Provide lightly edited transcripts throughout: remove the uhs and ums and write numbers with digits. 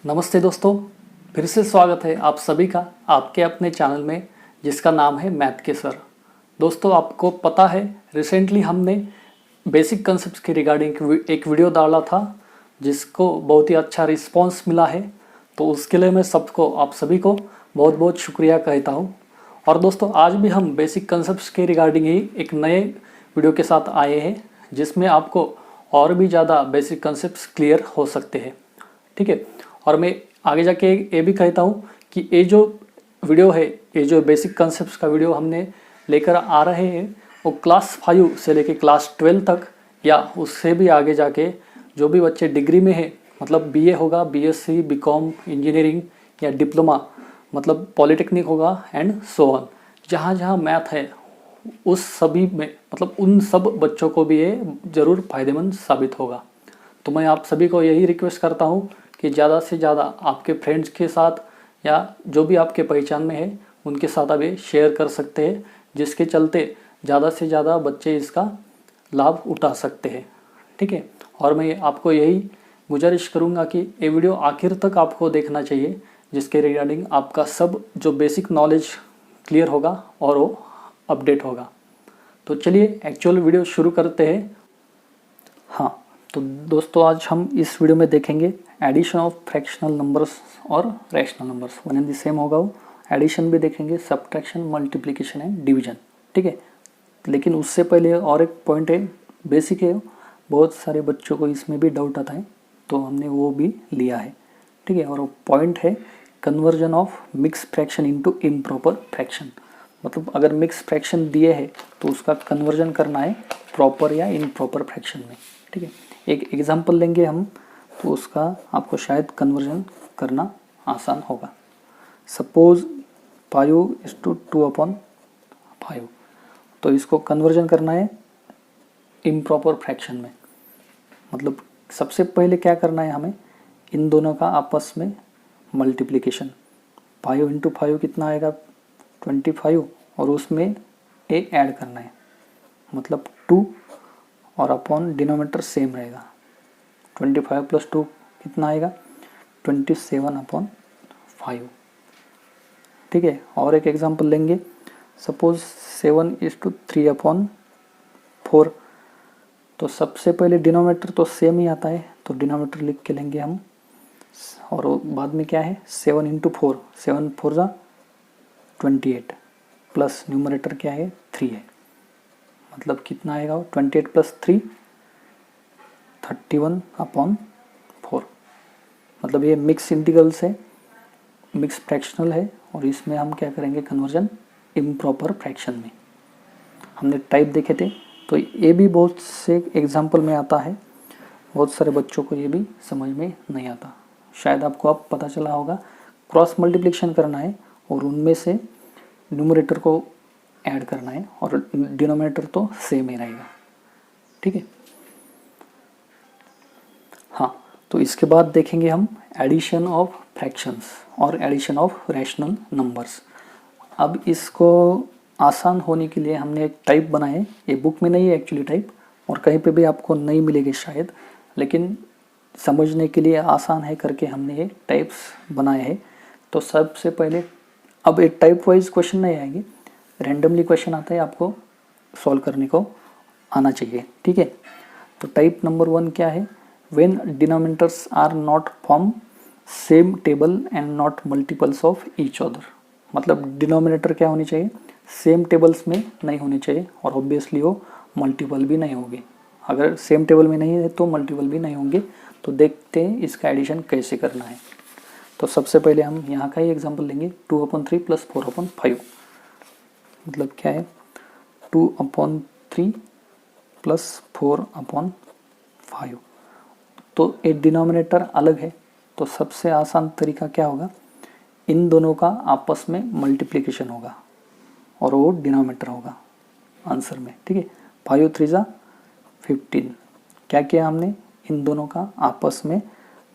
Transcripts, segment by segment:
नमस्ते दोस्तों, फिर से स्वागत है आप सभी का आपके अपने चैनल में जिसका नाम है मैथ के सर। दोस्तों, आपको पता है रिसेंटली हमने बेसिक कंसेप्ट्स के रिगार्डिंग एक वीडियो डाला था जिसको बहुत ही अच्छा रिस्पांस मिला है। तो उसके लिए मैं आप सभी को बहुत बहुत शुक्रिया कहता हूँ। और दोस्तों, आज भी हम बेसिक कंसेप्ट्स के रिगार्डिंग ही एक नए वीडियो के साथ आए हैं जिसमें आपको और भी ज़्यादा बेसिक कंसेप्ट्स क्लियर हो सकते हैं। ठीक है, और मैं आगे जाके ये भी कहता हूँ कि ये जो वीडियो है, ये जो बेसिक कॉन्सेप्ट्स का वीडियो हमने लेकर आ रहे हैं, वो क्लास 5 से लेके क्लास 12 तक या उससे भी आगे जाके जो भी बच्चे डिग्री में है, मतलब बीए होगा, बीएससी, बीकॉम, इंजीनियरिंग या डिप्लोमा, मतलब पॉलिटेक्निक होगा एंड सो ऑन, जहाँ जहाँ मैथ है उस सभी में, मतलब उन सब बच्चों को भी ये ज़रूर फायदेमंद साबित होगा। तो मैं आप सभी को यही रिक्वेस्ट करता हूँ कि ज़्यादा से ज़्यादा आपके फ्रेंड्स के साथ या जो भी आपके पहचान में है उनके साथ आप ये शेयर कर सकते हैं, जिसके चलते ज़्यादा से ज़्यादा बच्चे इसका लाभ उठा सकते हैं। ठीक है, और मैं आपको यही गुजारिश करूँगा कि ये वीडियो आखिर तक आपको देखना चाहिए, जिसके रिगार्डिंग आपका सब जो बेसिक नॉलेज क्लियर होगा और वो अपडेट होगा। तो चलिए एक्चुअल वीडियो शुरू करते हैं। हाँ, तो दोस्तों, आज हम इस वीडियो में देखेंगे एडिशन ऑफ फ्रैक्शनल नंबर्स और rational numbers, one and the same होगा वो। एडिशन भी देखेंगे, सब्ट्रैक्शन, मल्टीप्लिकेशन एंड डिवीजन। ठीक है, लेकिन उससे पहले और एक पॉइंट है, बेसिक है, बहुत सारे बच्चों को इसमें भी डाउट आता है, तो हमने वो भी लिया है। ठीक है, और वो पॉइंट है conversion of mix fraction into improper fraction. मतलब अगर मिक्स फ्रैक्शन दिए है तो उसका कन्वर्जन करना है प्रॉपर या इनप्रॉपर फ्रैक्शन में। ठीक है, एक एग्जांपल लेंगे हम, तो उसका आपको शायद कन्वर्जन करना आसान होगा। सपोज 5:2/5, तो इसको कन्वर्जन करना है इम्प्रॉपर फ्रैक्शन में। मतलब सबसे पहले क्या करना है हमें, इन दोनों का आपस में मल्टीप्लिकेशन। 5 × 5 कितना आएगा, 25, और उसमें ए ऐड करना है, मतलब 2, और अपॉन डिनोमिनेटर सेम रहेगा। 25 + 2 कितना आएगा, 27/5। ठीक है, और एक एग्जांपल लेंगे, सपोज 7:3/4, तो सबसे पहले डिनोमिनेटर तो सेम ही आता है, तो डिनोमिनेटर लिख के लेंगे हम, और बाद में क्या है, 7 × 4, 7 × 4 = 28, प्लस न्यूमरेटर क्या है, 3 है। मतलब कितना आएगा, 28 + 3 31/4। मतलब ये मिक्स इंटीग्रल्स है, मिक्स फ्रैक्शनल है, और इसमें हम क्या करेंगे, कन्वर्जन इम्प्रॉपर फ्रैक्शन में। हमने टाइप देखे थे, तो ये भी बहुत से एग्जांपल में आता है, बहुत सारे बच्चों को ये भी समझ में नहीं आता। शायद आपको अब पता चला होगा, क्रॉस मल्टीप्लिकेशन करना है और उनमें से न्यूमरेटर को ऐड करना है, और डिनोमिनेटर तो सेम ही रहेगा। ठीक है, हाँ, तो इसके बाद देखेंगे हम एडिशन ऑफ फ्रैक्शंस और एडिशन ऑफ रैशनल नंबर्स। अब इसको आसान होने के लिए हमने एक टाइप बनाए, ये बुक में नहीं है एक्चुअली टाइप, और कहीं पे भी आपको नहीं मिलेगी शायद, लेकिन समझने के लिए आसान है करके हमने ये टाइप्स बनाए हैं। तो सबसे पहले, अब एक टाइप वाइज क्वेश्चन नहीं आएंगे, रैंडमली क्वेश्चन आता है, आपको सॉल्व करने को आना चाहिए। ठीक है, तो टाइप नंबर 1 क्या है, when denominators are not from same table and not multiples of each other। मतलब डिनोमिनेटर क्या होनी चाहिए, सेम टेबल्स में नहीं होने चाहिए, और ऑब्वियसली वो मल्टीपल भी नहीं होंगे। अगर सेम टेबल में नहीं है तो मल्टीपल भी नहीं होंगे। तो देखते हैं इसका एडिशन कैसे करना है। तो सबसे पहले हम यहाँ का ही एग्जांपल लेंगे, 2/3 + 4/5। मतलब क्या है, 2/3 + 4/5। तो एक डिनोमिनेटर अलग है, तो सबसे आसान तरीका क्या होगा, इन दोनों का आपस में मल्टीप्लिकेशन होगा और वो डिनोमिनेटर होगा आंसर में। ठीक है, 5 × 3 = 15। क्या किया हमने, इन दोनों का आपस में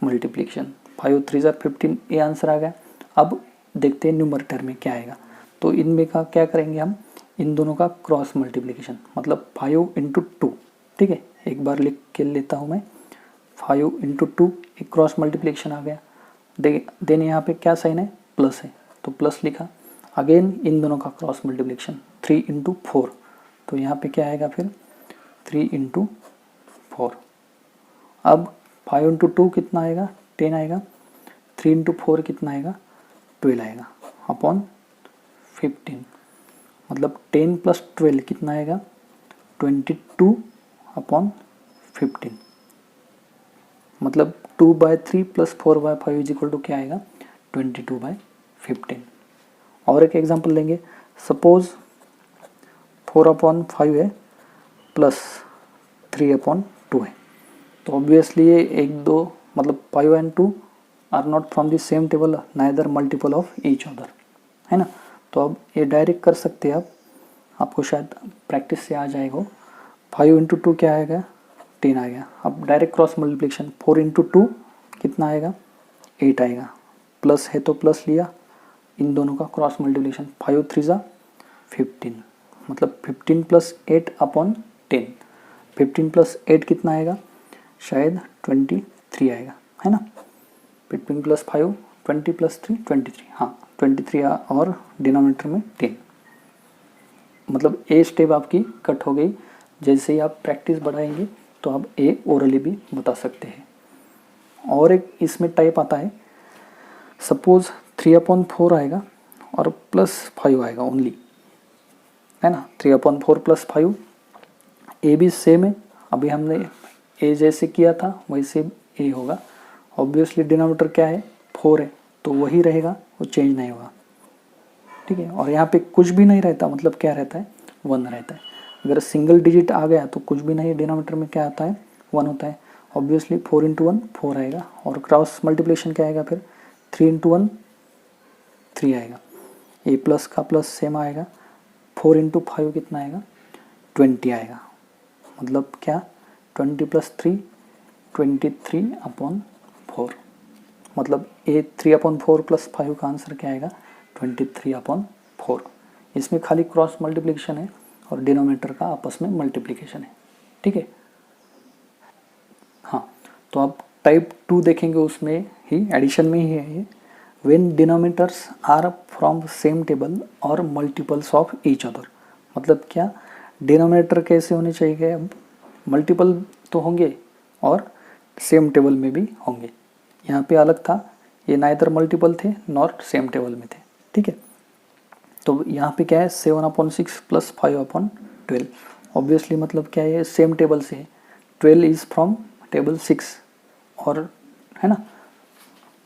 मल्टीप्लिकेशन, 5 × 3 = 15, ये आंसर आ गया। अब देखते हैं न्यूमरेटर में क्या आएगा। तो इनमें का क्या करेंगे हम, इन दोनों का क्रॉस मल्टीप्लिकेशन, मतलब 5 × 2। ठीक है, एक बार लिख के लेता हूँ मैं, 5 × 2, एक क्रॉस मल्टीप्लिकेशन आ गया। देन यहाँ पे क्या साइन है, प्लस है तो प्लस लिखा। अगेन इन दोनों का क्रॉस मल्टीप्लिकेशन 3 × 4, तो यहाँ पे क्या आएगा फिर 3 × 4। अब 5 × 2 कितना आएगा, 10 आएगा। 3 × 4 कितना आएगा, 12 आएगा अपॉन 15। मतलब 10 + 12 कितना आएगा, 22 अपॉन 15। मतलब 2/3 + 4/5 = क्या आएगा, 22/15। और एक एग्जांपल लेंगे। सपोज 4/5 है प्लस 3/2 है, तो ऑब्वियसली ये 1 2 मतलब 5 and 2 are not from the same table, neither multiple of each other, है ना। तो अब ये डायरेक्ट कर सकते हैं आप, आपको शायद प्रैक्टिस से आ जाएगा। 5 × 2 क्या आएगा, 10 आएगा। अब डायरेक्ट क्रॉस मल्टीप्लिकेशन 4 × 2 कितना आएगा, 8 आएगा। प्लस है तो प्लस लिया, इन दोनों का क्रॉस मल्टीप्लिकेशन 5 × 3 = 15, मतलब 15 + 8 अपॉन 10। 15 + 8 कितना आएगा, शायद 23 आएगा, है ना। 15 + 5 20 + 3 23, हाँ 23 और डिनोमिनेटर में 10। मतलब ए स्टेप आपकी कट हो गई। जैसे ही आप प्रैक्टिस बढ़ाएंगे तो आप ए ओरली भी बता सकते हैं। और एक इसमें टाइप आता है, सपोज 3/4 आएगा और +5 आएगा ओनली, है ना। 3/4 + 5, ए भी सेम है। अभी हमने ए जैसे किया था वैसे ए होगा। ऑब्वियसली डिनोमिनेटर क्या है, 4 है, तो वही रहेगा, वो चेंज नहीं होगा, ठीक है। और यहाँ पे कुछ भी नहीं रहता, मतलब क्या रहता है, 1 रहता है। अगर सिंगल डिजिट आ गया तो कुछ भी नहीं, डिनोमिनेटर में क्या आता है, 1 होता है। ऑब्वियसली 4 × 1 4 आएगा, और क्रॉस मल्टीप्लिकेशन क्या आएगा फिर, 3 × 1 3 आएगा। ए प्लस का प्लस सेम आएगा। 4 × 5 कितना आएगा, 20 आएगा। मतलब क्या, 20 + 3 23/4। मतलब ए 3/4 + 5 का आंसर क्या आएगा, 23/4। इसमें खाली क्रॉस मल्टीप्लिकेशन है और डिनोमिनेटर का आपस में मल्टीप्लिकेशन है, ठीक है। हाँ, तो आप टाइप 2 देखेंगे, उसमें ही एडिशन में ही है ये। When denominators are from same table और मल्टीपल्स ऑफ ईच अदर। मतलब क्या, डिनोमिनेटर कैसे होने चाहिए, अब मल्टीपल तो होंगे और सेम टेबल में भी होंगे। यहाँ पे अलग था, ये नाइदर मल्टीपल थे नॉट सेम टेबल में थे, ठीक है। तो यहाँ पे क्या है, 7/6 + 5/12। ऑब्वियसली मतलब क्या है, सेम टेबल से है। 12 इज़ फ्रॉम टेबल 6, और है ना।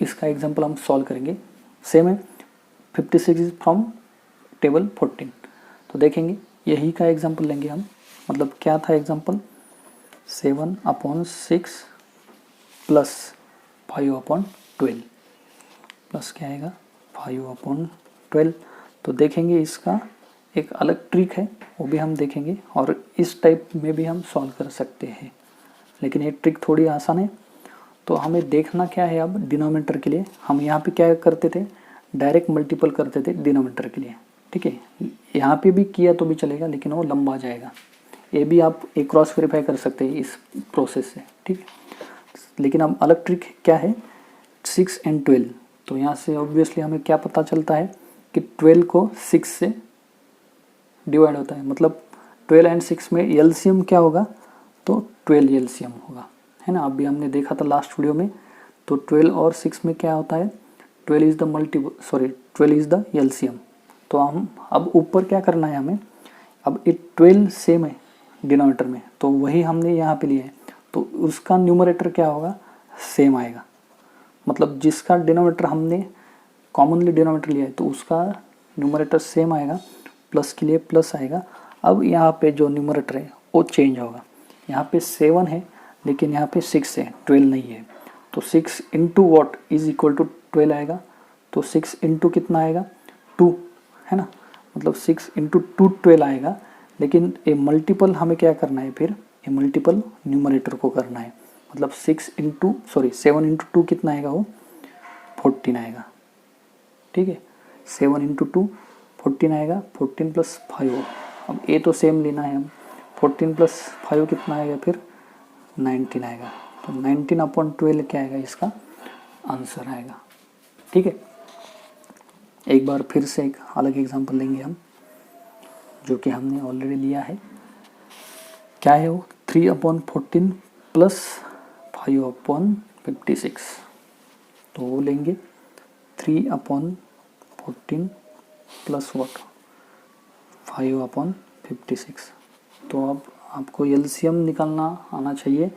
इसका एग्जांपल हम सॉल्व करेंगे, सेम है। 56 इज़ फ्रॉम टेबल 14। तो देखेंगे यही का एग्जांपल लेंगे हम। मतलब क्या था एग्जांपल, 7/6 + 5/12 प्लस क्या आएगा, 5/12। तो देखेंगे इसका एक अलग ट्रिक है, वो भी हम देखेंगे, और इस टाइप में भी हम सॉल्व कर सकते हैं। लेकिन ये ट्रिक थोड़ी आसान है। तो हमें देखना क्या है, अब डिनोमिनेटर के लिए हम यहाँ पे क्या करते थे, डायरेक्ट मल्टीपल करते थे डिनोमिनेटर के लिए, ठीक है। यहाँ पे भी किया तो भी चलेगा, लेकिन वो लंबा जाएगा। ये भी आप एक क्रॉस वेरीफाई कर सकते हैं इस प्रोसेस से, ठीक है। लेकिन अब अलग ट्रिक क्या है, 6 and 12। तो यहाँ से ऑब्वियसली हमें क्या पता चलता है कि 12 को 6 से डिवाइड होता है। मतलब 12 and 6 में एलसीएम क्या होगा, तो 12 एलसीएम होगा, है ना। अभी हमने देखा था लास्ट वीडियो में। तो 12 और 6 में क्या होता है, 12 इज़ द एलसीएम। तो हम अब ऊपर क्या करना है हमें, अब ये 12 सेम है डिनोमिनेटर में, तो वही हमने यहाँ पे लिया है, तो उसका न्यूमरेटर क्या होगा, सेम आएगा। मतलब जिसका डिनोमिनेटर हमने कॉमनली डिनोमिनेटर लिया है तो उसका न्यूमरेटर सेम आएगा, प्लस के लिए प्लस आएगा। अब यहाँ पे जो न्यूमरेटर है वो चेंज होगा। यहाँ पे 7 है लेकिन यहाँ पे 6 है, 12 नहीं है। तो 6 × what = 12 आएगा। तो 6 × कितना आएगा, 2, है ना। मतलब 6 × 2 12 आएगा। लेकिन ये मल्टीपल हमें क्या करना है, फिर ये मल्टीपल न्यूमरेटर को करना है। मतलब 7 × 2 कितना आएगा, वो 14 आएगा, ठीक है। 7 × 2 14 आएगा, 14 + 5। अब ए तो सेम लेना है हम। 14 + 5 कितना आएगा, फिर 19 आएगा। तो 19/12 क्या आएगा, इसका आंसर आएगा, ठीक है। एक बार फिर से एक अलग एग्जांपल लेंगे हम, जो कि हमने ऑलरेडी लिया है। क्या है वो? 3/14 प्लस 5/56। तो वो लेंगे 3/14 प्लस वॉट 5/56। तो अब आपको एलसीएम निकालना आना चाहिए।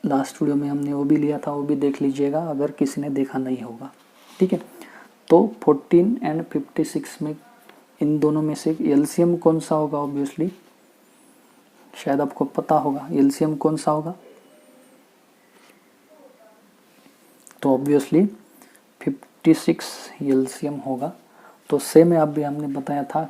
लास्ट वीडियो में हमने वो भी लिया था, वो भी देख लीजिएगा अगर किसी ने देखा नहीं होगा, ठीक है। तो 14 एंड 56 में इन दोनों में से एलसीएम कौन सा होगा? ऑब्वियसली शायद आपको पता होगा एलसीएम कौन सा होगा। तो ऑब्वियसली 56 एलसीएम होगा। तो सेम अभी हमने बताया था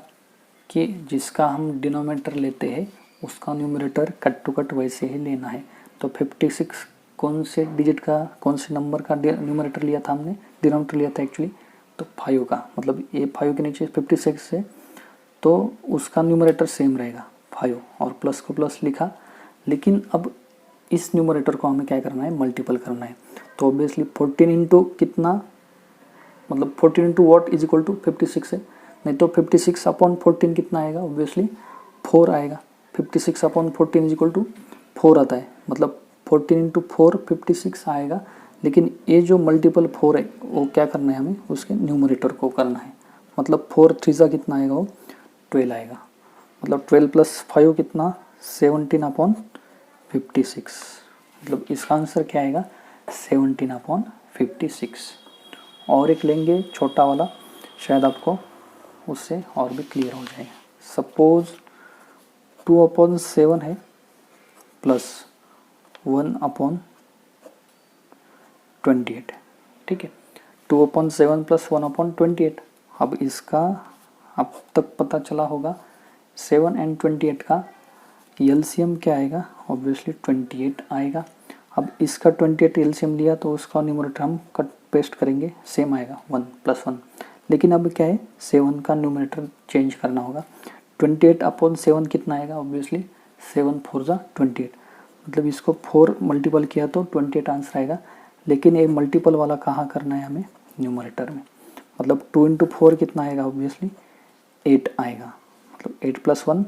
कि जिसका हम डिनोमिनेटर लेते हैं उसका न्यूमरेटर कट टू कट वैसे ही लेना है। तो 56 कौन से डिजिट का, कौन से नंबर का न्यूमरेटर लिया था हमने, डिनोमिनेटर लिया था एक्चुअली, तो 5 का। मतलब ये 5 के नीचे 56 है तो उसका न्यूमरेटर सेम रहेगा 5, और प्लस को प्लस लिखा। लेकिन अब इस न्यूमरेटर को हमें क्या करना है? मल्टीपल करना है। तो ऑब्वियसली 14 इंटू कितना, मतलब 14 into what is equal to 56 है। नहीं तो 56/14 कितना आएगा? ऑब्वियसली 4 आएगा। 56/14 इज इक्वल टू 4 आता है। मतलब 14 इंटू 4 56 आएगा। लेकिन ये जो मल्टीपल 4 है वो क्या करना है हमें? उसके न्यूमरेटर को करना है। मतलब 4 3 कितना आएगा? वो 12 आएगा। मतलब 12 प्लस 5 कितना? 17/56। मतलब इसका आंसर क्या आएगा? 17/56। और एक लेंगे छोटा वाला, शायद आपको उससे और भी क्लियर हो जाएगा। सपोज 2/7 है प्लस 1/28, ठीक है। 2/7 प्लस 1/28। अब इसका अब तक पता चला होगा 7 एंड 28 का एलसीएम क्या आएगा? ऑब्वियसली 28 आएगा। अब इसका 28 एलसीएम लिया तो उसका न्यूमरेटर हम कट पेस्ट करेंगे, सेम आएगा 1 + 1। लेकिन अब क्या है? 7 का न्यूमरेटर चेंज करना होगा। 28/7 कितना आएगा? ऑब्वियसली 7 4 ज़ा 28। मतलब इसको 4 मल्टीपल किया तो 28 आंसर आएगा। लेकिन ये मल्टीपल वाला कहाँ करना है हमें? न्यूमरेटर में। मतलब 2 इंटू 4 कितना आएगा? ऑब्वियसली 8 आएगा। मतलब 8 + 1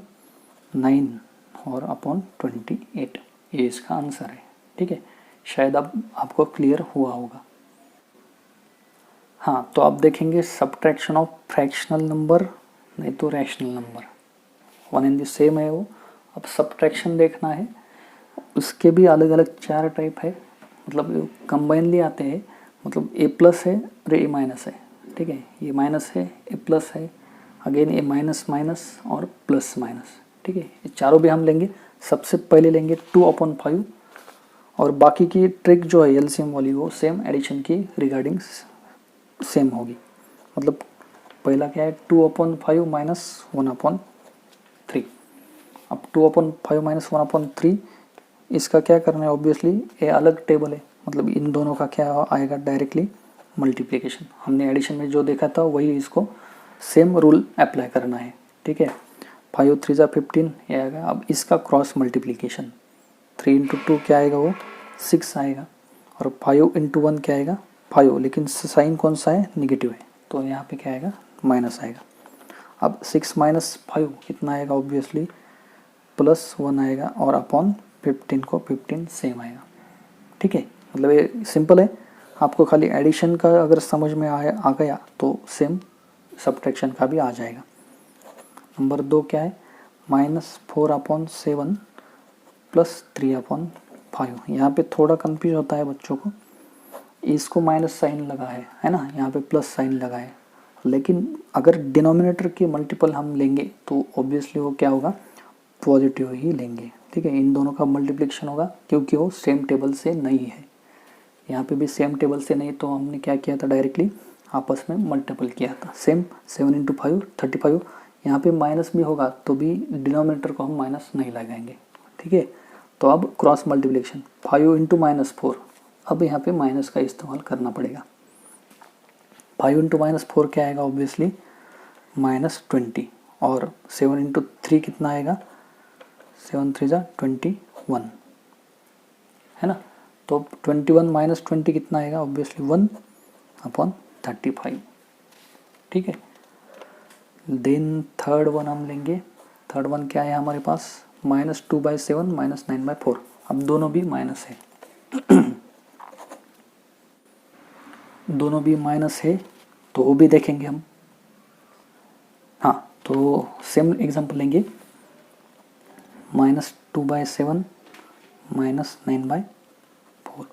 9 और अपॉन 28, ये इसका आंसर है, ठीक है। शायद अब आपको क्लियर हुआ होगा। हाँ, तो आप देखेंगे सब्ट्रैक्शन ऑफ फ्रैक्शनल नंबर, नहीं तो rational number, one and the same है वो। अब सब्ट्रैक्शन देखना है, उसके भी अलग अलग 4 टाइप है। मतलब कंबाइनली आते हैं। मतलब A+ है और A- है, ठीक है। ये माइनस है, A+ है, अगेन A माइनस और प्लस माइनस, ठीक है। ये चारों भी हम लेंगे। सबसे पहले लेंगे 2/5, और बाकी की ट्रिक जो है एलसीएम वाली वो सेम एडिशन की रिगार्डिंग सेम होगी। मतलब पहला क्या है? 2/5 माइनस 1/3। अब 2/5 माइनस 1/3 इसका क्या करना है? ऑब्वियसली ये अलग टेबल है। मतलब इन दोनों का क्या आएगा? Directly multiplication. हमने एडिशन में जो देखा था वही इसको सेम रूल अप्लाई करना है, ठीक है। 5 3 ज़ा 15 ये आएगा। अब इसका क्रॉस मल्टीप्लिकेशन 3 इंटू 2 क्या आएगा? वो 6 आएगा। और 5 इंटू 1 क्या आएगा? 5, लेकिन साइन कौन सा है? निगेटिव है, तो यहाँ पे क्या आएगा? माइनस आएगा। अब 6 माइनस 5 कितना आएगा? ऑब्वियसली +1 आएगा, और अपॉन 15 को 15 सेम आएगा, ठीक है। मतलब ये सिंपल है। आपको खाली एडिशन का अगर समझ में आ गया तो सेम सब्ट्रैक्शन का भी आ जाएगा। नंबर 2 क्या है? -4/7 प्लस 3/5। यहाँ पे थोड़ा कंफ्यूज होता है बच्चों को। इसको माइनस साइन लगा है ना, यहाँ पे प्लस साइन लगा है। लेकिन अगर डिनोमिनेटर के मल्टीपल हम लेंगे तो ऑब्वियसली वो क्या होगा? पॉजिटिव ही लेंगे, ठीक है। इन दोनों का मल्टीप्लिकेशन होगा क्योंकि वो सेम टेबल से नहीं है। यहाँ पे भी सेम टेबल से नहीं, तो हमने क्या किया था? डायरेक्टली आपस में मल्टीपल किया था। Same 7 into 5 35। यहाँ पे माइनस भी होगा तो भी डिनोमिनेटर को हम माइनस नहीं लगाएंगे, ठीक है। तो अब क्रॉस मल्टीप्लिकेशन 5 इंटू -4, अब यहाँ पे माइनस का इस्तेमाल करना पड़ेगा। 5 इंटू -4 क्या आएगा? ऑब्वियसली -20। और 7 इंटू 3 कितना आएगा? 7 3 ज़ा 21, है ना। तो 21 - 20 कितना आएगा? ऑब्वियसली 1। अपॉन 35, ठीक है। देन थर्ड वन हम लेंगे, थर्ड वन क्या है हमारे पास, -2/7 -9/4। अब दोनों भी माइनस है दोनों भी माइनस है तो वो भी देखेंगे हम। हाँ, तो सेम एग्जांपल लेंगे, -2/7 -9/4,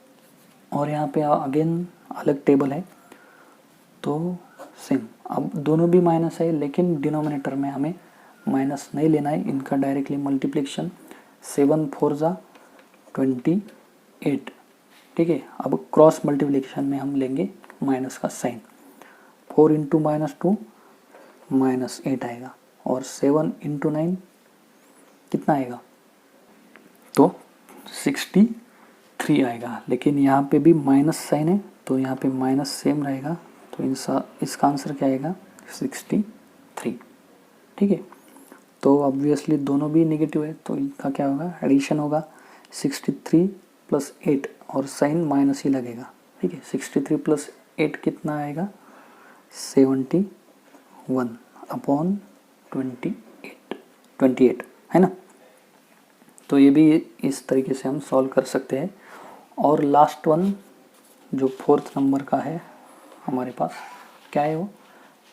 और यहाँ पे अगेन अलग टेबल है तो सेम। अब दोनों भी माइनस है लेकिन डिनोमिनेटर में हमें माइनस नहीं लेना है, इनका डायरेक्टली मल्टीप्लिकेशन, 7 4 ज़ा 28, ठीक है। अब क्रॉस मल्टीप्लिकेशन में हम लेंगे माइनस का साइन, 4 × -2 -8 आएगा, और 7 × 9 कितना आएगा, तो 63 आएगा। लेकिन यहाँ पे भी माइनस साइन है तो यहाँ पे माइनस सेम रहेगा, तो इसका आंसर क्या आएगा, 63, ठीक है। तो ऑब्वियसली दोनों भी नेगेटिव है तो इनका क्या होगा, एडिशन होगा, 63 + 8, और साइन माइनस ही लगेगा, ठीक है। 63 + 8 कितना आएगा, 71/28 है ना। तो ये भी इस तरीके से हम सॉल्व कर सकते हैं। और लास्ट वन जो फोर्थ नंबर का है हमारे पास, क्या है वो,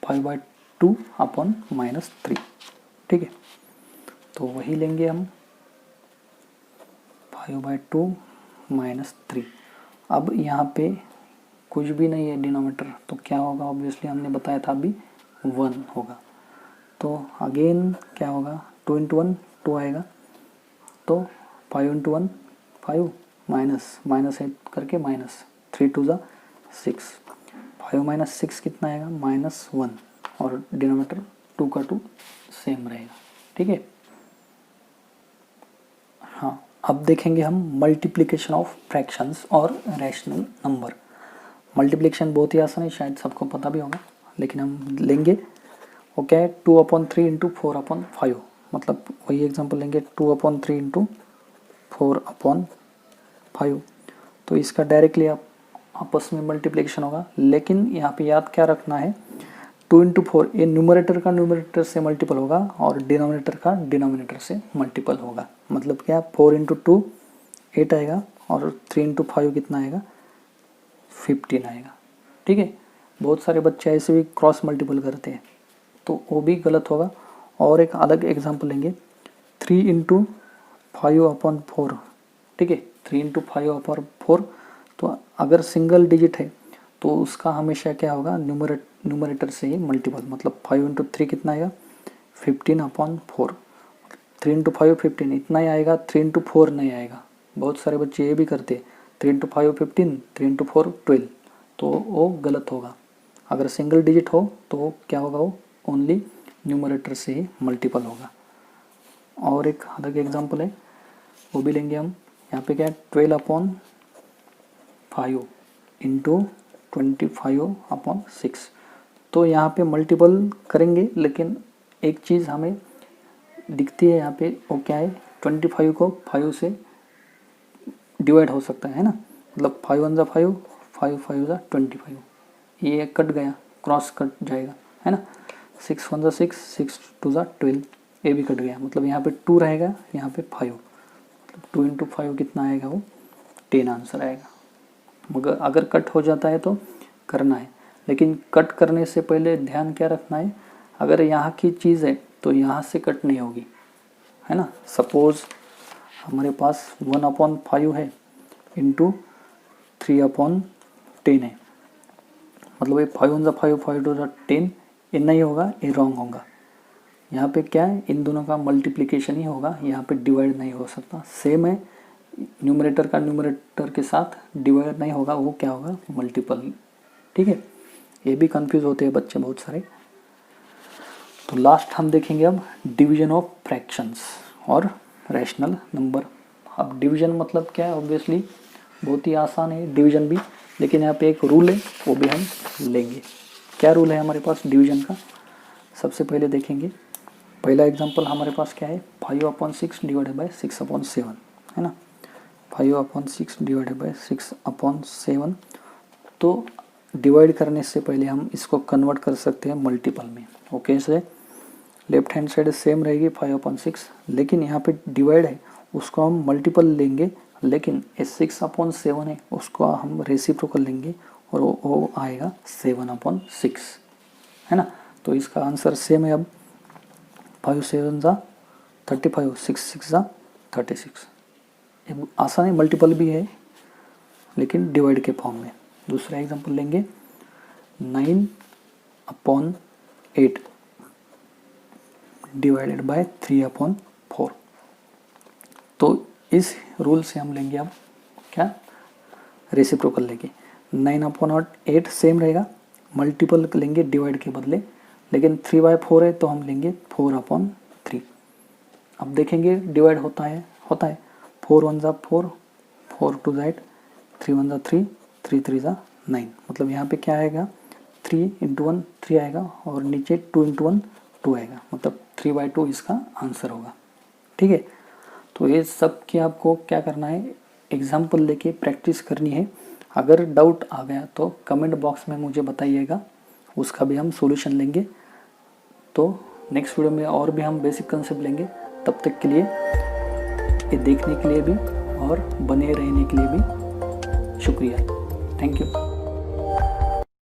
5/2 अपॉन -3, ठीक है। तो वही लेंगे हम, 5/2 -3। अब यहाँ पे कुछ भी नहीं है डिनोमिनेटर, तो क्या होगा, ऑब्वियसली हमने बताया था अभी 1 होगा। तो अगेन क्या होगा, 2 × 1 2 आएगा, तो 5 × 1 5, माइनस है करके माइनस, 3 2 ज़ा 6, 5 - 6 कितना आएगा, -1, और डिनोमिनेटर 2 का 2 सेम रहेगा, ठीक है। हाँ, अब देखेंगे हम मल्टीप्लिकेशन ऑफ फ्रैक्शंस और रैशनल नंबर। मल्टीप्लिकेशन बहुत ही आसान है, शायद सबको पता भी होगा, लेकिन हम लेंगे वो क्या है, 2/3 × 4/5, मतलब वही एग्जांपल लेंगे, 2/3 × 4/5। तो इसका डायरेक्टली आप आपस में मल्टीप्लिकेशन होगा, लेकिन यहाँ पे याद क्या रखना है, 2 × 4 ये न्यूमरेटर का न्यूमरेटर से मल्टीपल होगा और डिनोमिनेटर का डिनोमिनेटर से मल्टीपल होगा। मतलब क्या, 4 × 2 8 आएगा, और 3 × 5 कितना आएगा, 15 आएगा, ठीक है। बहुत सारे बच्चे ऐसे भी क्रॉस मल्टीपल करते हैं तो वो भी गलत होगा। और एक अलग एग्जांपल लेंगे, 3 × 5/4, ठीक है। 3 × 5/4, तो अगर सिंगल डिजिट है तो उसका हमेशा क्या होगा, न्यूमरेटर से ही मल्टीपल, मतलब 5 × 3 कितना आएगा, 15/4, 3 × 5 15, इतना ही आएगा, 3 × 4 नहीं आएगा। बहुत सारे बच्चे ये भी करते हैं, 3 × 5 15, 3 × 4 12, तो वो गलत होगा। अगर सिंगल डिजिट हो तो क्या होगा, वो ओनली न्यूमरेटर से ही मल्टीपल होगा। और एक अलग एग्जांपल है वो भी लेंगे हम, यहाँ पे क्या है, 12/5 × 25/6। तो यहाँ पे मल्टीपल करेंगे, लेकिन एक चीज़ हमें दिखती है यहाँ पे, वो क्या है, 25 को 5 से डिवाइड हो सकता है ना, मतलब 5 1 ज़ा 5, 5 5 ज़ा 25, ये कट गया, क्रॉस कट जाएगा, है ना। 6 1 ज़ा 6, 6 2 ज़ा 12, ये भी कट गया, मतलब यहाँ पे 2 रहेगा, यहाँ पे 5, मतलब 2 × 5 कितना आएगा, वो 10 आंसर आएगा। मगर अगर कट हो जाता है तो करना है, लेकिन कट करने से पहले ध्यान क्या रखना है, अगर यहाँ की चीज़ है तो यहाँ से कट नहीं होगी, है ना। सपोज हमारे पास 1/5 है इंटू 3/10 है, मतलब ये 5 1 ज़ा 5, 5 2 ज़ा 10, ये नहीं होगा, ये रॉन्ग होगा। यहाँ पे क्या है, इन दोनों का मल्टीप्लिकेशन ही होगा, यहाँ पे डिवाइड नहीं हो सकता। सेम है, न्यूमरेटर का न्यूमरेटर के साथ डिवाइड नहीं होगा, वो क्या होगा, मल्टीपल, ठीक है। ये भी कंफ्यूज होते हैं बच्चे बहुत सारे। तो लास्ट हम देखेंगे अब डिवीजन ऑफ फ्रैक्शंस और रैशनल नंबर। अब डिवीजन मतलब क्या है, ऑब्वियसली बहुत ही आसान है डिवीजन भी, लेकिन यहाँ पे एक रूल है वो भी हम लेंगे। क्या रूल है हमारे पास डिवीजन का, सबसे पहले देखेंगे। पहला एग्जांपल हमारे पास क्या है, 5/6 / 6/7 है ना। 5/6 / 6/7, तो डिवाइड करने से पहले हम इसको कन्वर्ट कर सकते हैं मल्टीपल में। ओके, से लेफ्ट हैंड साइड सेम रहेगी 5/6, लेकिन यहाँ पे डिवाइड है उसको हम मल्टीपल लेंगे, लेकिन 6/7 है उसको हम रेसिप्रोकल लेंगे और वो आएगा 7/6, है ना। तो इसका आंसर सेम है। अब 5 7 जा 35, 6 6 जा 36। आसान है, मल्टीपल भी है लेकिन डिवाइड के फॉर्म में। दूसरा एग्जांपल लेंगे 9/8 डिवाइडेड बाय 3/4। तो इस रूल से हम लेंगे अब क्या, रेसिप्रोकल लेंगे। 9/8 सेम रहेगा, मल्टीपल लेंगे डिवाइड के बदले, लेकिन 3/4 है तो हम लेंगे 4/3। अब देखेंगे डिवाइड होता है 4 1 जा 4, 4 2 जा 8, 3 1 जा 3, 3 3 जा 9। मतलब यहाँ पे क्या आएगा, 3 × 1 3 आएगा और नीचे 2 × 1 2 आएगा, मतलब 3/2 इसका आंसर होगा। ठीक है, तो ये सब की आपको क्या करना है, एग्जाम्पल लेके प्रैक्टिस करनी है। अगर डाउट आ गया तो कमेंट बॉक्स में मुझे बताइएगा, उसका भी हम सॉल्यूशन लेंगे। तो नेक्स्ट वीडियो में और भी हम बेसिक कंसेप्ट लेंगे। तब तक के लिए ये देखने के लिए भी और बने रहने के लिए भी शुक्रिया। Thank you.